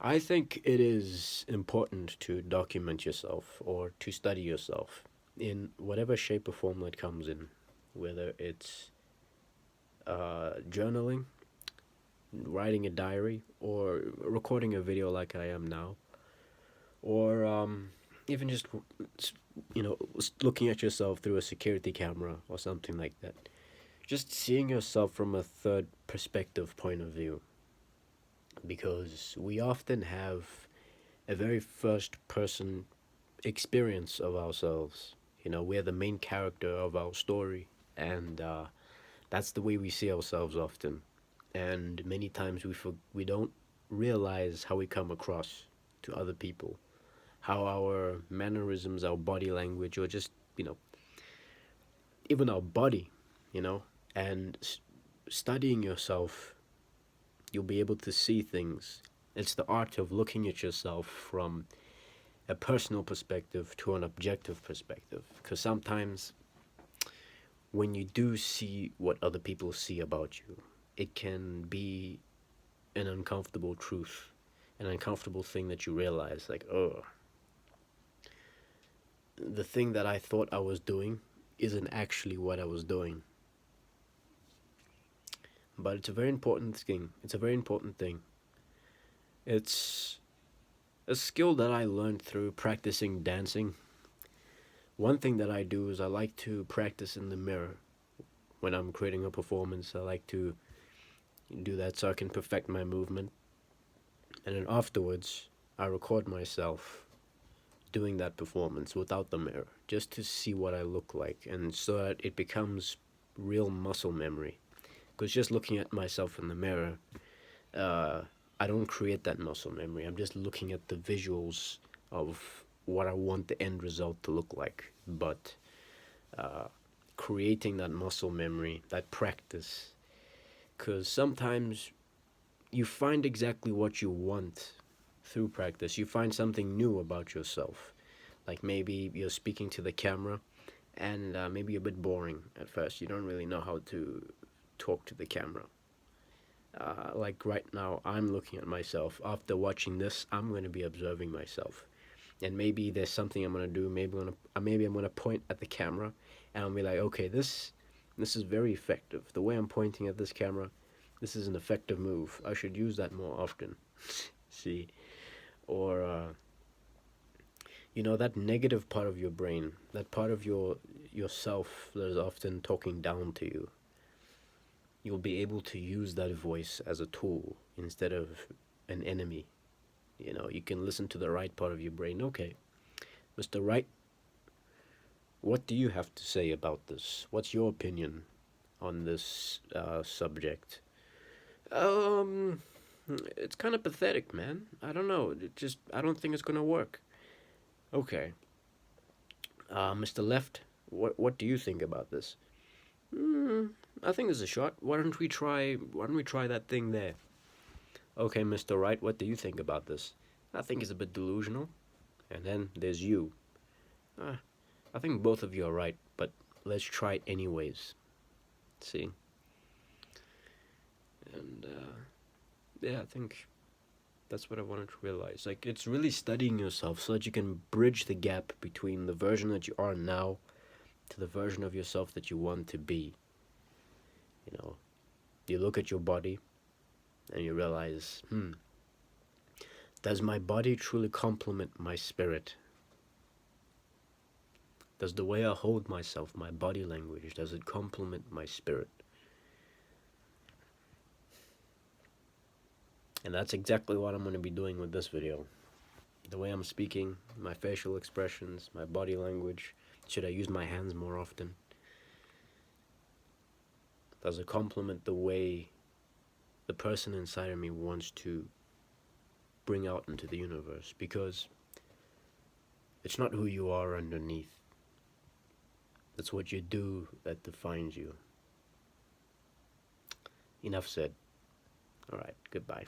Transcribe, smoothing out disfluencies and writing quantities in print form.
I think it is important to document yourself or to study yourself in whatever shape or form that comes in, whether it's journaling, writing a diary, or recording a video like I am now, or even just looking at yourself through a security camera or something like that. Just seeing yourself from a third perspective point of view, because we often have a very first person experience of ourselves. We're the main character of our story, and that's the way we see ourselves often. And many times we don't realize how we come across to other people, how our mannerisms, our body language, or just even our body, you know, and studying yourself, you'll be able to see things. It's the art of looking at yourself from a personal perspective to an objective perspective. Because sometimes when you do see what other people see about you, it can be an uncomfortable truth, an uncomfortable thing that you realize, like, oh, the thing that I thought I was doing isn't actually what I was doing. But it's a very important thing. It's a very important thing. It's a skill that I learned through practicing dancing. One thing that I do is I like to practice in the mirror when I'm creating a performance. I like to do that so I can perfect my movement. And then afterwards, I record myself doing that performance without the mirror, just to see what I look like, and so that it becomes real muscle memory. Because just looking at myself in the mirror, I don't create that muscle memory. I'm just looking at the visuals of what I want the end result to look like. But creating that muscle memory, that practice, because sometimes you find exactly what you want through practice. You find something new about yourself. Like maybe you're speaking to the camera and maybe you're a bit boring at first. You don't really know how to talk to the camera. Like right now, I'm looking at myself. After watching this, I'm going to be observing myself. And maybe there's something I'm going to do. Maybe I'm going to point at the camera and I'll be like, okay, this is very effective. The way I'm pointing at this camera, this is an effective move. I should use that more often. See? Or that negative part of your brain, that part of yourself that is often talking down to you, you'll be able to use that voice as a tool instead of an enemy. You can listen to the right part of your brain. Okay, Mr. Right, what do you have to say about this? What's your opinion on this subject? Um, it's kind of pathetic, man. I don't know. I don't think it's gonna work. Okay, Mr. Left, what do you think about this? I think there's a shot. Why don't we try? Why don't we try that thing there? Okay, Mr. Right, what do you think about this? I think it's a bit delusional. And then there's you. Uh, I think both of you are right, but let's try it anyways. See? And yeah, I think that's what I wanted to realize. Like, it's really studying yourself so that you can bridge the gap between the version that you are now to the version of yourself that you want to be. You look at your body and you realize, does my body truly complement my spirit? Does the way I hold myself, my body language, does it complement my spirit? And that's exactly what I'm going to be doing with this video. The way I'm speaking, my facial expressions, my body language. Should I use my hands more often? Does it complement the way the person inside of me wants to bring out into the universe? Because it's not who you are underneath. It's what you do that defines you. Enough said. Alright, goodbye.